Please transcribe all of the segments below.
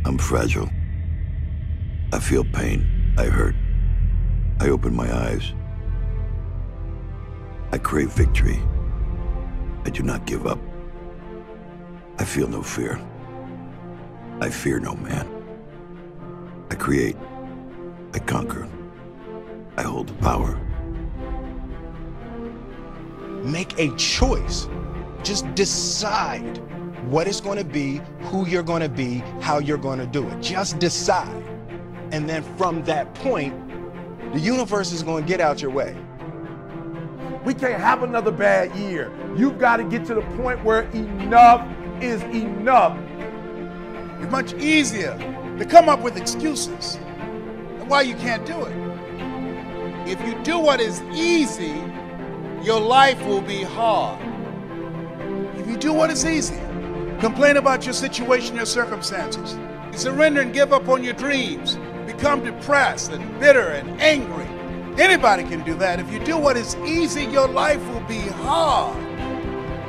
I'm fragile. I feel pain. I hurt. I open my eyes. I crave victory. I do not give up. I feel no fear. I fear no man. I create. I conquer. I hold the power. Make a choice. Just decide what it's going to be, who you're going to be, how you're going to do it. Just decide. And then from that point, the universe is going to get out your way. We can't have another bad year. You've got to get to the point where enough is enough. It's much easier to come up with excuses and why you can't do it. If you do what is easy, your life will be hard. If you do what is easy, complain about your situation, your circumstances, surrender and give up on your dreams, become depressed and bitter and angry. Anybody can do that. If you do what is easy, your life will be hard.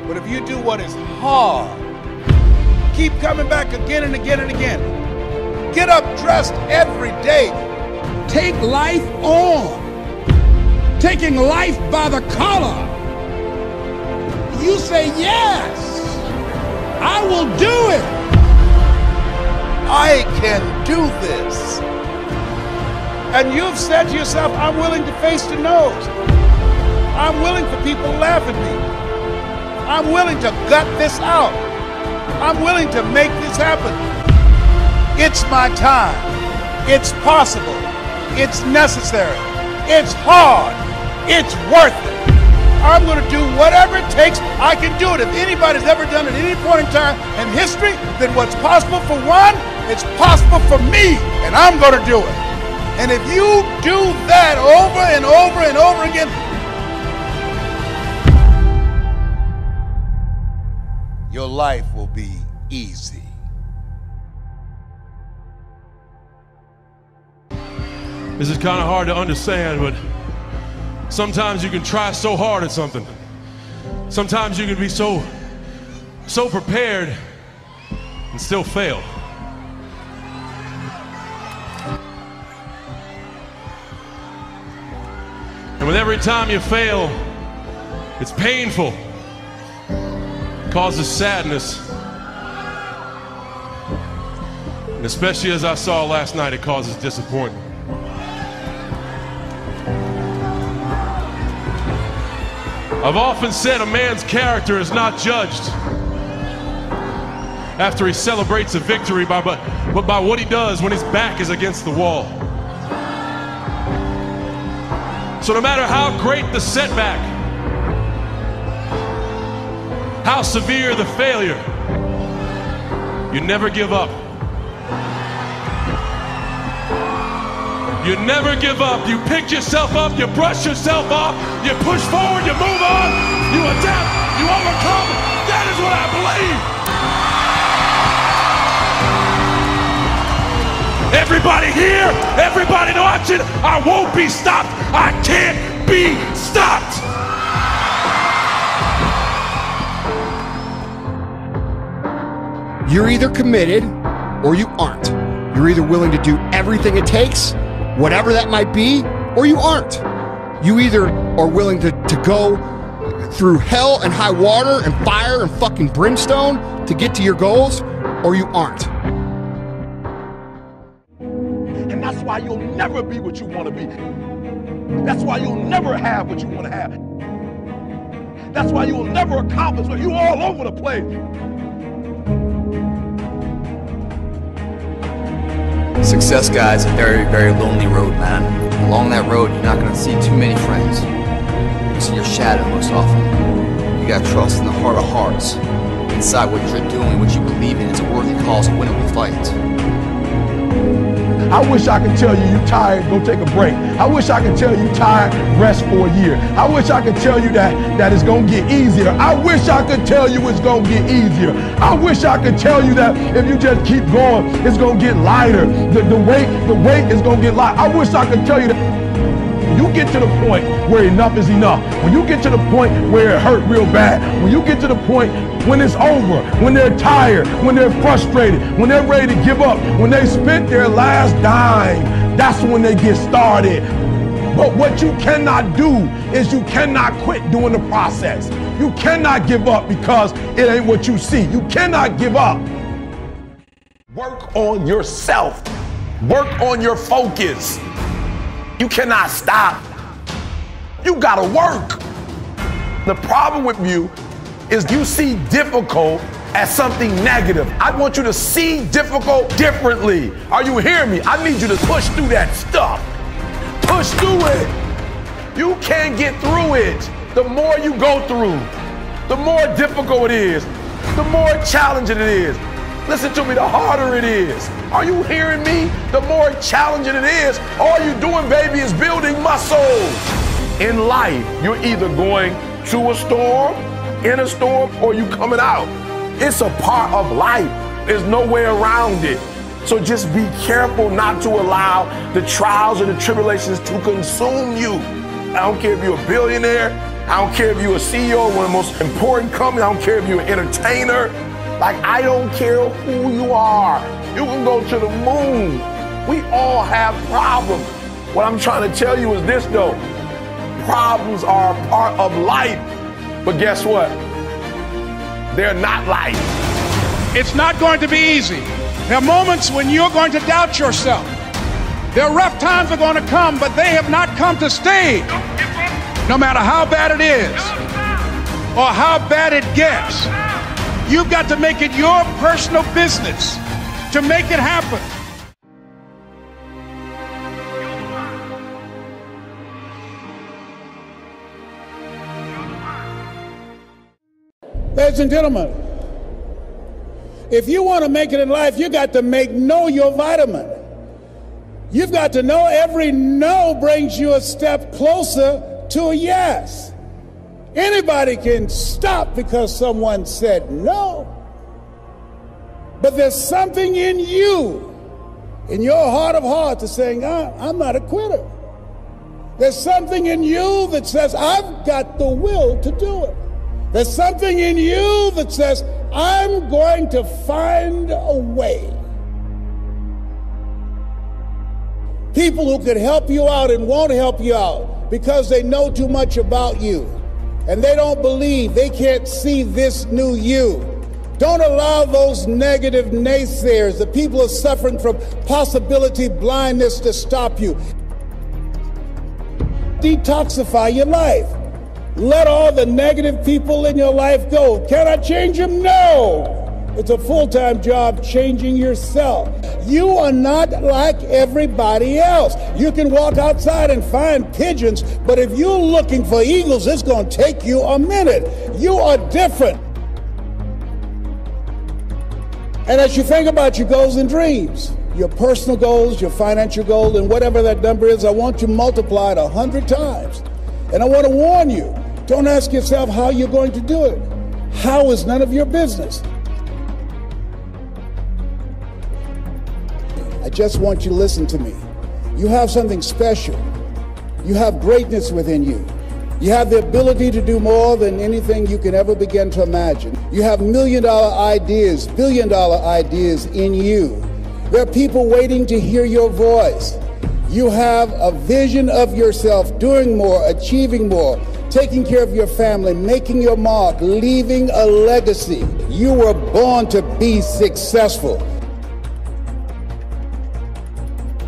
But if you do what is hard, keep coming back again and again and again. Get up dressed every day. Take life on. Taking life by the collar. You say, yes, I will do it. I can do this. And you've said to yourself, I'm willing to face the no's. I'm willing for people to laugh at me. I'm willing to gut this out. I'm willing to make this happen. It's my time. It's possible. It's necessary. It's hard. It's worth it. I'm going to do whatever it takes. I can do it. If anybody's ever done it at any point in time in history, then what's possible for one, it's possible for me, and I'm going to do it. And if you do that over and over and over again, your life will be easy. This is kind of hard to understand, but sometimes you can try so hard at something. Sometimes you can be so prepared and still fail. And with every time you fail, it's painful. It causes sadness. And especially as I saw last night, it causes disappointment. I've often said a man's character is not judged after he celebrates a victory, but by what he does when his back is against the wall. So no matter how great the setback, how severe the failure, you never give up. You never give up. You pick yourself up, you brush yourself off, you push forward, you move on, you adapt, you overcome. That is what I believe. Everybody here, everybody watching, I won't be stopped. I can't be stopped. You're either committed or you aren't. You're either willing to do everything it takes, whatever that might be, or you aren't. You either are willing to go through hell and high water and fire and fucking brimstone to get to your goals, or you aren't. And that's why you'll never be what you want to be. That's why you'll never have what you want to have. That's why you'll never accomplish what you're all over the place. Success, guys, is a very, very lonely road, man. Along that road, you're not going to see too many friends. You see your shadow most often. You got to trust in the heart of hearts. Inside what you're doing, what you believe in, is a worthy cause, a winnable fight. I wish I could tell you you're tired, go take a break. I wish I could tell you tired, rest for a year. I wish I could tell you that it's going to get easier. I wish I could tell you it's going to get easier. I wish I could tell you that if you just keep going, it's going to get lighter. The weight is going to get light. I wish I could tell you that. When you get to the point where enough is enough, when you get to the point where it hurt real bad, when you get to the point when it's over, when they're tired, when they're frustrated, when they're ready to give up, when they spent their last dime, that's when they get started. But what you cannot do is you cannot quit doing the process. You cannot give up because it ain't what you see. You cannot give up. Work on yourself. Work on your focus. You cannot stop. You gotta work. The problem with you is you see difficult as something negative. I want you to see difficult differently. Are you hearing me? I need you to push through that stuff. Push through it. You can't get through it. The more you go through, the more difficult it is, the more challenging it is. Listen to me, the harder it is. Are you hearing me? The more challenging it is. All you're doing, baby, is building muscle. In life, you're either going to a storm, in a storm, or you coming out. It's a part of life. There's no way around it. So just be careful not to allow the trials or the tribulations to consume you. I don't care if you're a billionaire. I don't care if you're a CEO of one of the most important companies. I don't care if you're an entertainer. Like, I don't care who you are. You can go to the moon. We all have problems. What I'm trying to tell you is this, though. Problems are a part of life. But guess what? They're not life. It's not going to be easy. There are moments when you're going to doubt yourself. There are rough times are going to come, but they have not come to stay. No matter how bad it is or how bad it gets, you've got to make it your personal business to make it happen. Ladies and gentlemen, if you want to make it in life, you got to know your vitamin. You've got to know every no brings you a step closer to a yes. Anybody can stop because someone said no. But there's something in you, in your heart of hearts, that's saying, I'm not a quitter. There's something in you that says, I've got the will to do it. There's something in you that says, I'm going to find a way. People who could help you out and won't help you out because they know too much about you and they don't believe, they can't see this new you. Don't allow those negative naysayers, the people who are suffering from possibility blindness, to stop you. Detoxify your life. Let all the negative people in your life go. Can I change them? No. It's a full-time job changing yourself. You are not like everybody else. You can walk outside and find pigeons, but if you're looking for eagles, it's going to take you a minute. You are different. And as you think about your goals and dreams, your personal goals, your financial goals, and whatever that number is, I want you multiplied 100 times. And I want to warn you, don't ask yourself how you're going to do it. How is none of your business. I just want you to listen to me. You have something special. You have greatness within you. You have the ability to do more than anything you can ever begin to imagine. You have million-dollar ideas, billion-dollar ideas in you. There are people waiting to hear your voice. You have a vision of yourself doing more, achieving more, taking care of your family, making your mark, leaving a legacy. You were born to be successful.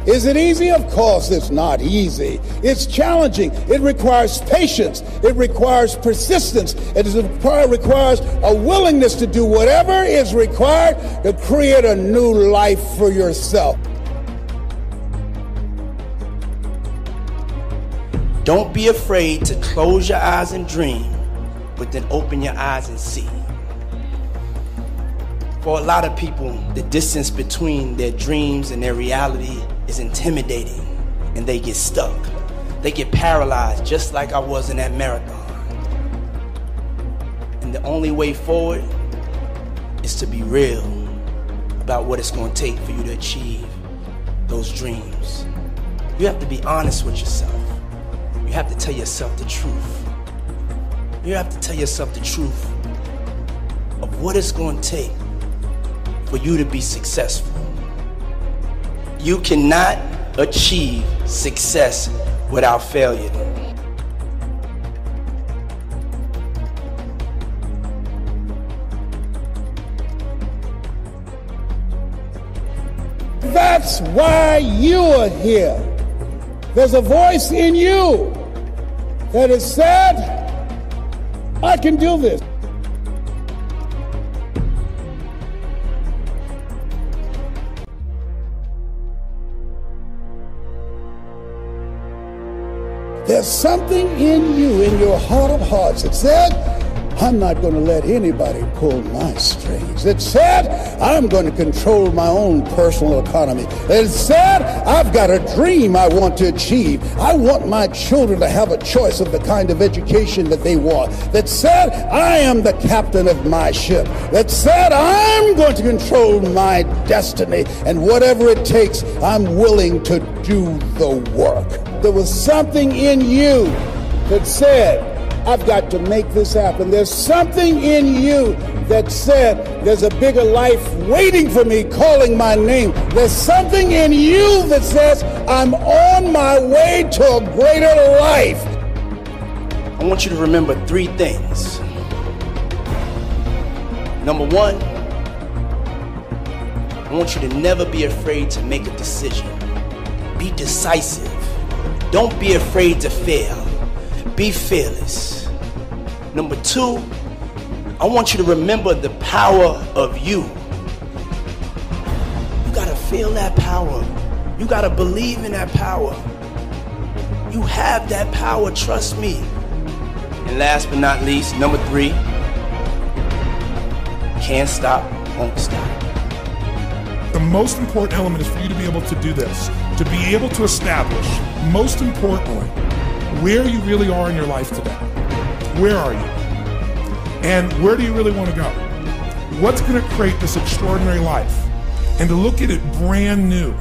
Is it easy? Of course it's not easy. It's challenging. It requires patience. It requires persistence. It requires a willingness to do whatever is required to create a new life for yourself. Don't be afraid to close your eyes and dream, but then open your eyes and see. For a lot of people, the distance between their dreams and their reality is intimidating, and they get stuck. They get paralyzed, just like I was in that marathon. And the only way forward is to be real about what it's going to take for you to achieve those dreams. You have to be honest with yourself. you have to tell yourself the truth. You have to tell yourself the truth of what it's going to take for you to be successful. You cannot achieve success without failure. That's why you are here. There's a voice in you that has said, I can do this. There's something in you, in your heart of hearts, that said, I'm not going to let anybody pull my strings. It said, I'm going to control my own personal economy. It said, I've got a dream I want to achieve. I want my children to have a choice of the kind of education that they want. That said, I am the captain of my ship. That said, I'm going to control my destiny. And whatever it takes, I'm willing to do the work. There was something in you that said, I've got to make this happen. There's something in you that said, there's a bigger life waiting for me, calling my name. There's something in you that says, I'm on my way to a greater life. I want you to remember 3 things. Number 1, I want you to never be afraid to make a decision. Be decisive. Don't be afraid to fail. Be fearless. Number 2, I want you to remember the power of you. You gotta feel that power. You gotta believe in that power. You have that power, trust me. And last but not least, number 3, can't stop, won't stop. The most important element is for you to be able to do this, to be able to establish, most importantly, where you really are in your life today. Where are you? And where do you really want to go? What's going to create this extraordinary life? And to look at it brand new.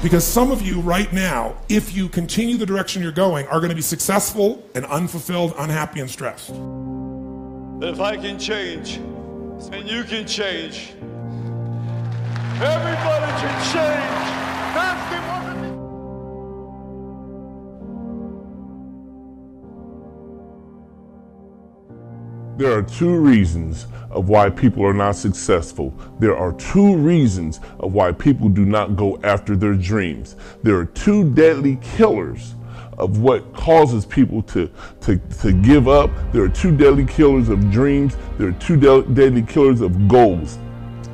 Because some of you right now, if you continue the direction you're going, are going to be successful and unfulfilled, unhappy, and stressed. If I can change, then you can change. Everybody can change. That's the one. There are 2 reasons of why people are not successful. There are 2 reasons of why people do not go after their dreams. There are 2 deadly killers of what causes people to give up. There are 2 deadly killers of dreams. There are 2 deadly killers of goals.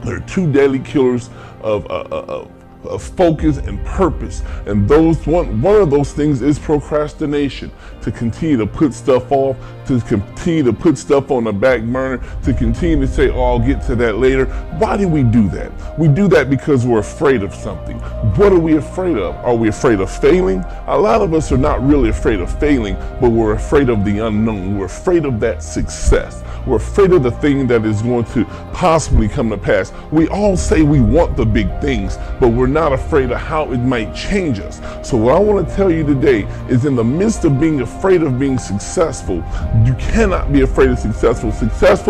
There are 2 deadly killers of focus and purpose, and one of those things is procrastination. To continue to put stuff off, to continue to put stuff on the back burner, to continue to say, oh, I'll get to that later. Why do we do that? We do that because we're afraid of something. What are we afraid of? Are we afraid of failing? A lot of us are not really afraid of failing, but we're afraid of the unknown. We're afraid of that success. We're afraid of the thing that is going to possibly come to pass. We all say we want the big things, but we're not afraid of how it might change us. So what I want to tell you today is, in the midst of being afraid of being successful, you cannot be afraid of successful. Success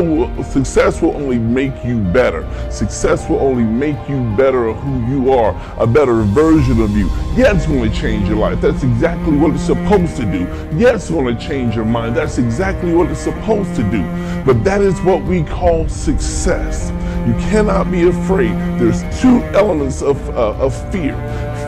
will only make you better. Success will only make you better of who you are, a better version of you. Yeah, it's going to change your life. That's exactly what it's supposed to do. Yeah, it's going to change your mind. That's exactly what it's supposed to do. But that is what we call success. You cannot be afraid. There's 2 elements of fear.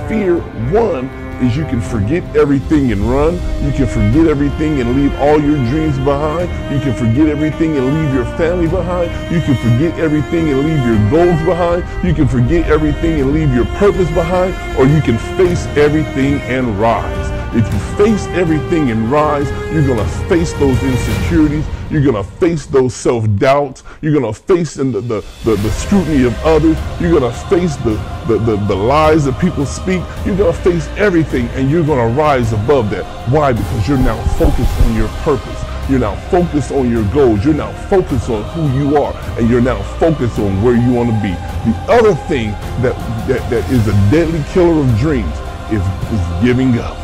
Fear, 1, is you can forget everything and run. You can forget everything and leave all your dreams behind. You can forget everything and leave your family behind. You can forget everything and leave your goals behind. You can forget everything and leave your purpose behind. Or you can face everything and rise. If you face everything and rise, you're going to face those insecurities. You're going to face those self-doubts. You're going to face the scrutiny of others. You're going to face the lies that people speak. You're going to face everything, and you're going to rise above that. Why? Because you're now focused on your purpose. You're now focused on your goals. You're now focused on who you are, and you're now focused on where you want to be. The other thing that is a deadly killer of dreams is giving up.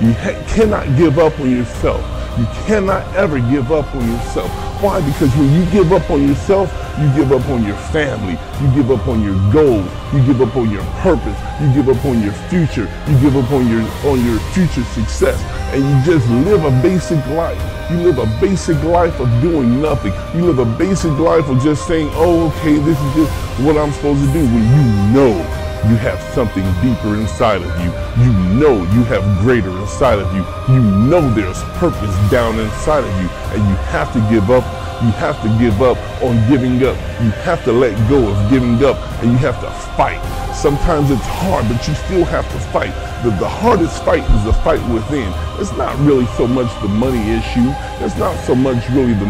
You cannot give up on yourself. You cannot ever give up on yourself. Why? Because when you give up on yourself, you give up on your family, you give up on your goals, you give up on your purpose, you give up on your future, you give up on your future success, and you just live a basic life. You live a basic life of doing nothing. You live a basic life of just saying, oh, okay, this is just what I'm supposed to do, when you know you have something deeper inside of you. You know you have greater inside of you. You know there's purpose down inside of you, and you have to give up. You have to give up on giving up. You have to let go of giving up, and you have to fight. Sometimes it's hard, but you still have to fight. The hardest fight is the fight within. It's not really so much the money issue. It's not so much really the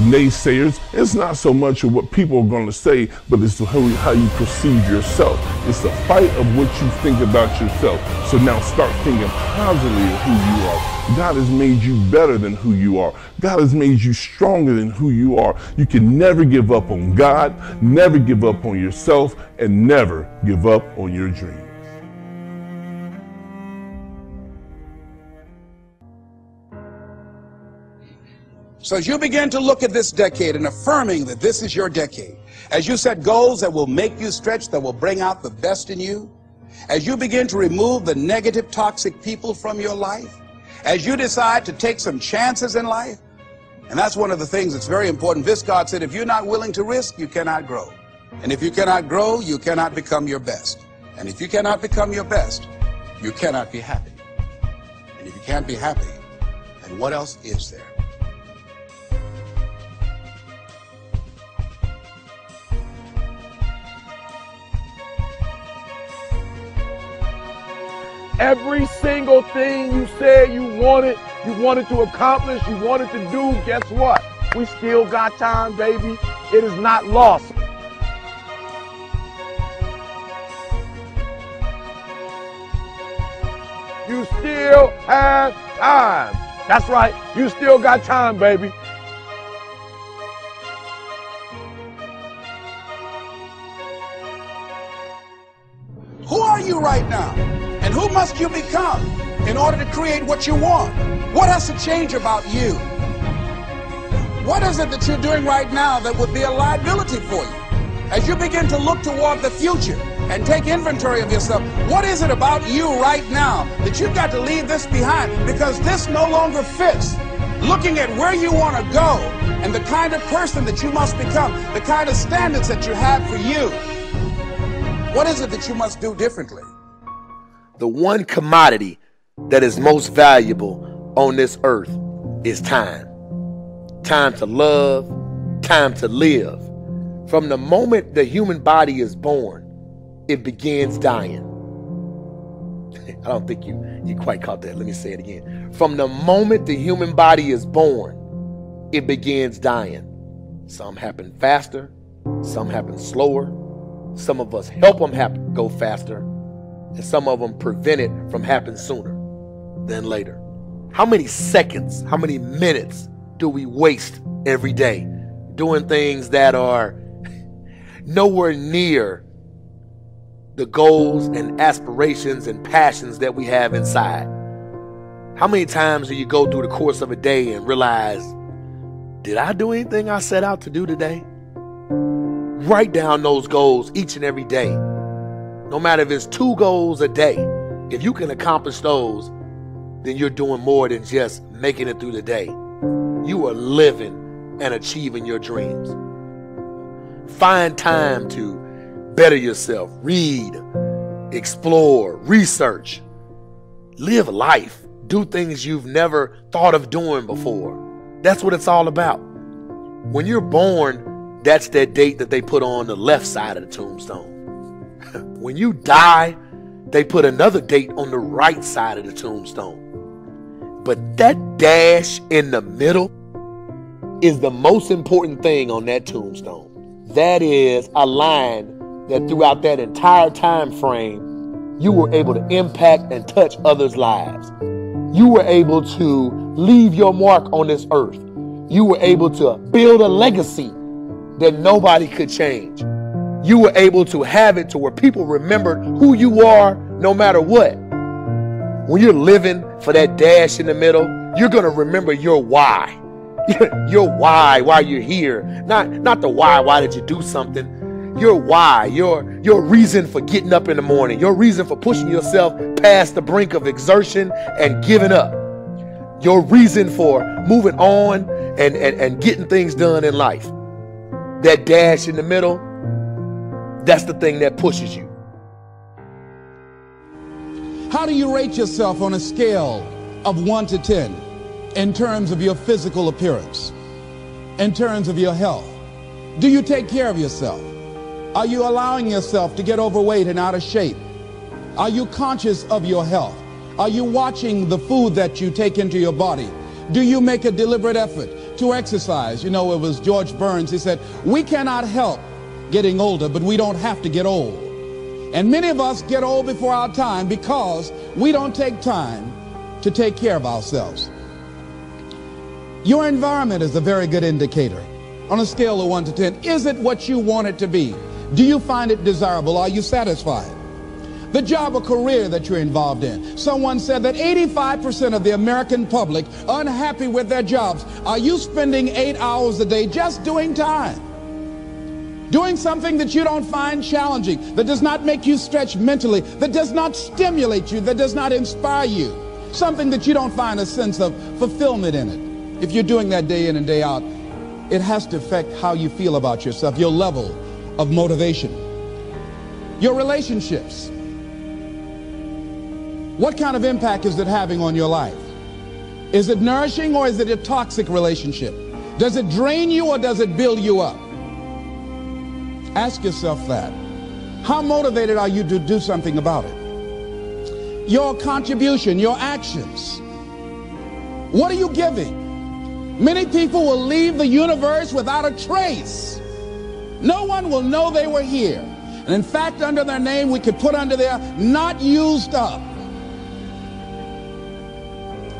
naysayers. It's not so much of what people are going to say, but it's how you perceive yourself. It's the fight of what you think about yourself. So now start thinking positively of who you are. God has made you better than who you are. God has made you stronger than who you are. You can never give up on God, never give up on yourself, and never give up on your dreams. So as you begin to look at this decade and affirming that this is your decade, as you set goals that will make you stretch, that will bring out the best in you, as you begin to remove the negative, toxic people from your life, as you decide to take some chances in life, and that's one of the things that's very important. Viscard said, if you're not willing to risk, you cannot grow. And if you cannot grow, you cannot become your best. And if you cannot become your best, you cannot be happy. And if you can't be happy, then what else is there? Every single thing you said you wanted to accomplish, you wanted to do, guess what? We still got time, baby. It is not lost. You still have time. That's right. You still got time, baby. Who are you right now? And who must you become in order to create what you want? What has to change about you? What is it that you're doing right now that would be a liability for you? As you begin to look toward the future and take inventory of yourself, what is it about you right now that you've got to leave this behind because this no longer fits? Looking at where you want to go and the kind of person that you must become, the kind of standards that you have for you. What is it that you must do differently? The one commodity that is most valuable on this earth is time. Time to love, time to live. From the moment the human body is born, it begins dying. I don't think you quite caught that. Let me say it again. From the moment the human body is born, it begins dying. Some happen faster, some happen slower. Some of us help them go faster, and some of them prevent it from happening sooner than later. How many seconds, how many minutes do we waste every day doing things that are nowhere near the goals and aspirations and passions that we have inside? How many times do you go through the course of a day and realize, did I do anything I set out to do today? Write down those goals each and every day. No matter if it's 2 goals a day, if you can accomplish those, then you're doing more than just making it through the day. You are living and achieving your dreams. Find time to better yourself. Read, explore, research. Live life. Do things you've never thought of doing before. That's what it's all about. When you're born, that's that date that they put on the left side of the tombstone. When you die, they put another date on the right side of the tombstone. But that dash in the middle is the most important thing on that tombstone. That is a line that throughout that entire time frame, you were able to impact and touch others' lives. You were able to leave your mark on this earth. You were able to build a legacy that nobody could change. You were able to have it to where people remembered who you are no matter what. when you're living for that dash in the middle, you're going to remember your why. Your why you're here. Not the why did you do something. Your why, your reason for getting up in the morning, your reason for pushing yourself past the brink of exertion and giving up. Your reason for moving on and getting things done in life. That dash in the middle, that's the thing that pushes you. How do you rate yourself on a scale of 1 to 10 in terms of your physical appearance, in terms of your health? Do you take care of yourself? Are you allowing yourself to get overweight and out of shape? Are you conscious of your health? Are you watching the food that you take into your body? Do you make a deliberate effort to exercise? You know, it was George Burns. He said, we cannot help getting older, but we don't have to get old. And many of us get old before our time because we don't take time to take care of ourselves. Your environment is a very good indicator. On a scale of 1 to 10, is it what you want it to be? Do you find it desirable? Are you satisfied? The job or career that you're involved in. Someone said that 85% of the American public are unhappy with their jobs. Are you spending 8 hours a day just doing time? Doing something that you don't find challenging, that does not make you stretch mentally, that does not stimulate you, that does not inspire you. Something that you don't find a sense of fulfillment in it. If you're doing that day in and day out, it has to affect how you feel about yourself, your level of motivation. Your relationships. What kind of impact is it having on your life? Is it nourishing or is it a toxic relationship? Does it drain you or does it build you up? Ask yourself that. How motivated are you to do something about it? Your contribution, your actions. What are you giving? Many people will leave the universe without a trace. No one will know they were here. And in fact, under their name, we could put under there, not used up.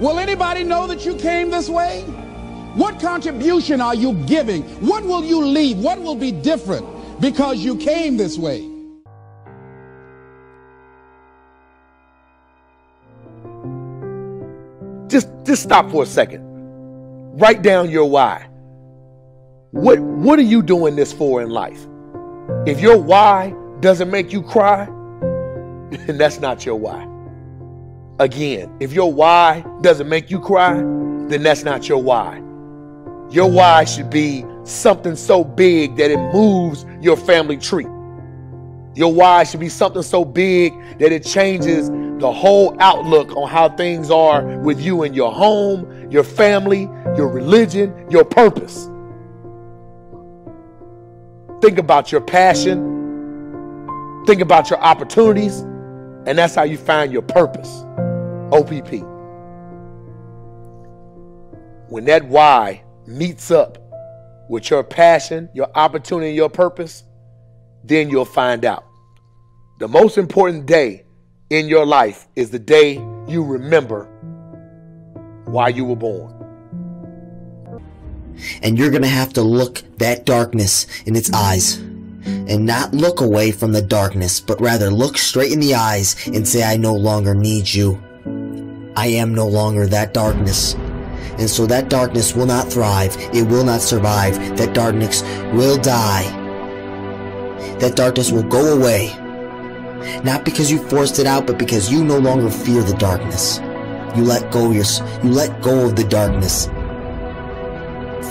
Will anybody know that you came this way? What contribution are you giving? What will you leave? What will be different because you came this way? Just stop for a second. Write down your why. What are you doing this for in life? If your why doesn't make you cry, then that's not your why. Again, if your why doesn't make you cry, then that's not your why. Your why should be something so big that it moves your family tree. Your why should be something so big that it changes the whole outlook on how things are with you and your home, your family, your religion, your purpose. Think about your passion. Think about your opportunities. And that's how you find your purpose. OPP. When that why meets up with your passion, your opportunity, your purpose, then you'll find out. The most important day in your life is the day you remember why you were born. And you're going to have to look that darkness in its eyes and not look away from the darkness, but rather look straight in the eyes and say, I no longer need you. I am no longer that darkness. And so that darkness will not thrive. It will not survive. That darkness will die. That darkness will go away. Not because you forced it out, but because you no longer fear the darkness. You let go of the darkness,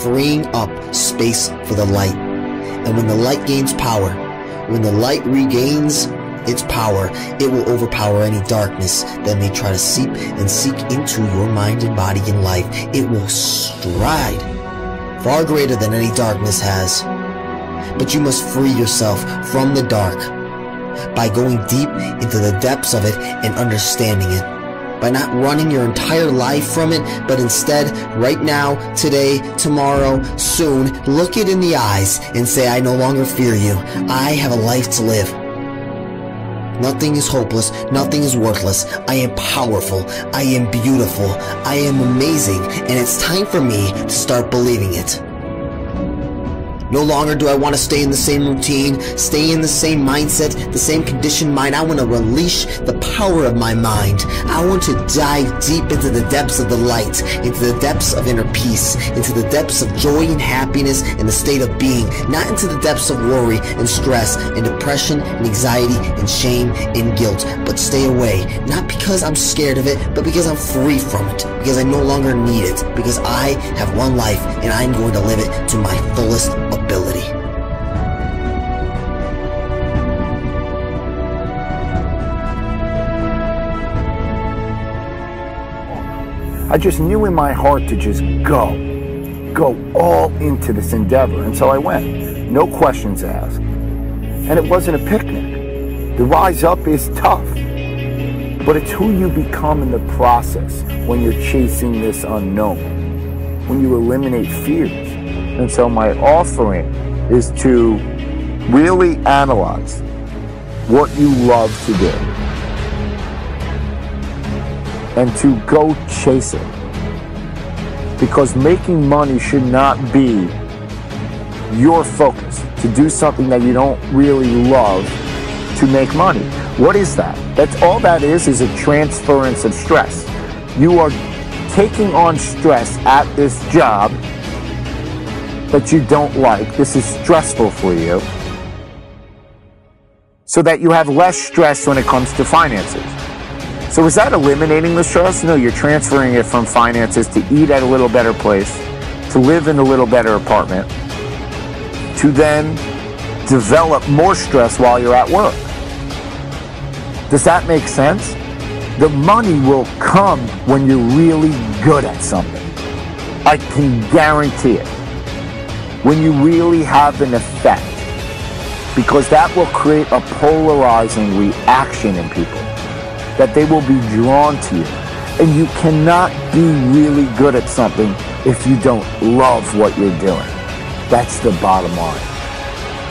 freeing up space for the light. And when the light gains power, when the light regains its power, it will overpower any darkness that may try to seep and seek into your mind and body and life. It will stride far greater than any darkness has. But you must free yourself from the dark by going deep into the depths of it and understanding it. By not running your entire life from it, but instead, right now, today, tomorrow, soon, look it in the eyes and say, I no longer fear you. I have a life to live. Nothing is hopeless. Nothing is worthless. I am powerful. I am beautiful. I am amazing. And it's time for me to start believing it. No longer do I want to stay in the same routine, stay in the same mindset, the same conditioned mind. I want to release the power of my mind. I want to dive deep into the depths of the light, into the depths of inner peace, into the depths of joy and happiness and the state of being, not into the depths of worry and stress and depression and anxiety and shame and guilt, but stay away, not because I'm scared of it, but because I'm free from it, because I no longer need it, because I have one life and I'm going to live it to my fullest ability. I just knew in my heart to just go all into this endeavor, and so I went, no questions asked. And it wasn't a picnic. The rise up is tough, but it's who you become in the process when you're chasing this unknown, when you eliminate fears. And so my offering is to really analyze what you love to do and to go chase it. Because making money should not be your focus, to do something that you don't really love to make money. What is that? That's all that is a transference of stress. You are taking on stress at this job that you don't like. This is stressful for you, so that you have less stress when it comes to finances. So is that eliminating the stress? No, you're transferring it from finances to eat at a little better place, to live in a little better apartment, to then develop more stress while you're at work. Does that make sense? The money will come when you're really good at something. I can guarantee it. When you really have an effect, because that will create a polarizing reaction in people, that they will be drawn to you. And you cannot be really good at something if you don't love what you're doing. That's the bottom line.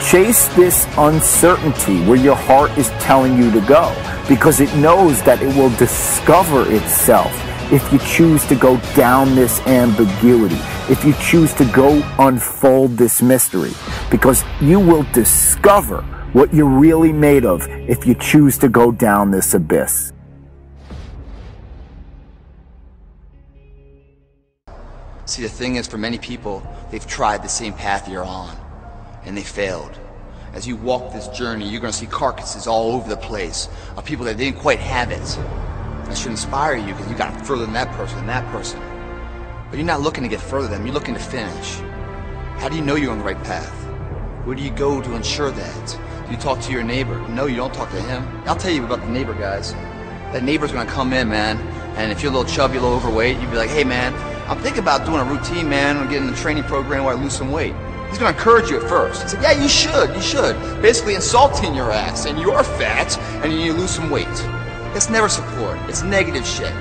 Chase this uncertainty where your heart is telling you to go, because it knows that it will discover itself if you choose to go down this ambiguity, if you choose to go unfold this mystery, because you will discover what you're really made of if you choose to go down this abyss. See, the thing is, for many people, they've tried the same path you're on, and they failed. As you walk this journey, you're going to see carcasses all over the place of people that didn't quite have it. That should inspire you, because you got further than that person and that person. But you're not looking to get further than them, you're looking to finish. How do you know you're on the right path? Where do you go to ensure that? Do you talk to your neighbor? No, you don't talk to him. I'll tell you about the neighbor, guys. That neighbor's going to come in, man, and if you're a little chubby, a little overweight, you'd be like, hey, man, I'm thinking about doing a routine, man, and getting a training program where I lose some weight. He's going to encourage you at first. He's like, yeah, you should. Basically insulting your ass, and you're fat, and you need to lose some weight. That's never support. It's negative shit.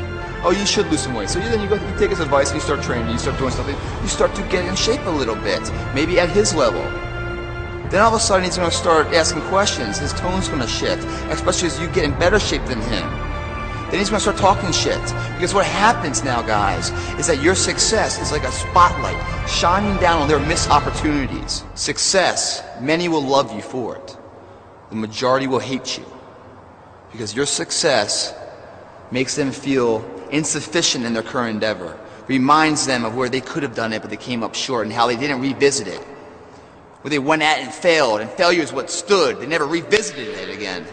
Oh, you should lose some weight. So then you take his advice, and you start training, you start doing something, you start to get in shape a little bit, maybe at his level. Then all of a sudden he's going to start asking questions. His tone's going to shift, especially as you get in better shape than him. Then he's going to start talking shit. Because what happens now, guys, is that your success is like a spotlight shining down on their missed opportunities. Success, many will love you for it. The majority will hate you. Because your success makes them feel insufficient in their current endeavor. Reminds them of where they could have done it, but they came up short, and how they didn't revisit it. Where they went at it and failed, and failure is what stood. They never revisited it again.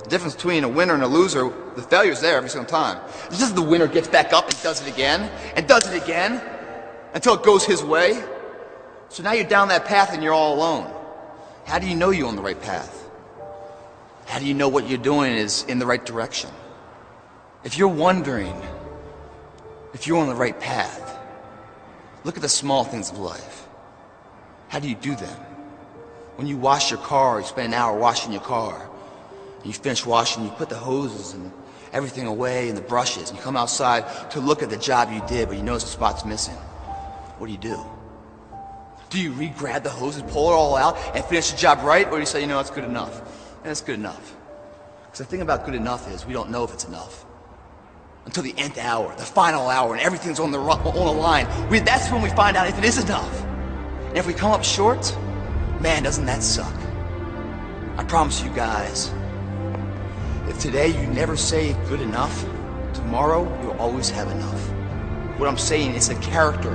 The difference between a winner and a loser, the failure's there every single time. It's just the winner gets back up and does it again, until it goes his way. So now you're down that path and you're all alone. How do you know you're on the right path? How do you know what you're doing is in the right direction? If you're wondering if you're on the right path, look at the small things of life. How do you do them? When you wash your car, you spend an hour washing your car. You finish washing, you put the hoses and everything away and the brushes, and you come outside to look at the job you did, but you notice the spot's missing. What do? Do you re-grab the hose and pull it all out and finish the job right, or do you say, you know, it's good enough? And it's good enough. Because the thing about good enough is we don't know if it's enough. Until the nth hour, the final hour, and everything's on the line. That's when we find out if it is enough. And if we come up short, Man, doesn't that suck? I promise you guys, if today you never say good enough, tomorrow you'll always have enough. What I'm saying is the character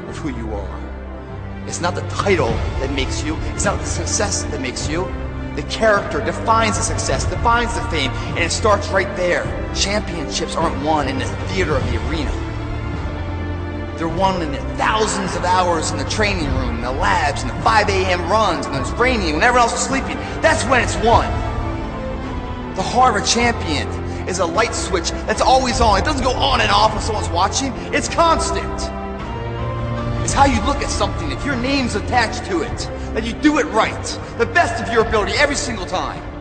of who you are. It's not the title that makes you, it's not the success that makes you. The character defines the success, defines the fame, and it starts right there. Championships aren't won in the theater of the arena. They're won in the thousands of hours in the training room, in the labs, in the 5 a.m. runs, when it's raining, when everyone else is sleeping. That's when it's won. The heart of a champion is a light switch that's always on. It doesn't go on and off when someone's watching. It's constant. It's how you look at something. If your name's attached to it, that you do it right, the best of your ability every single time.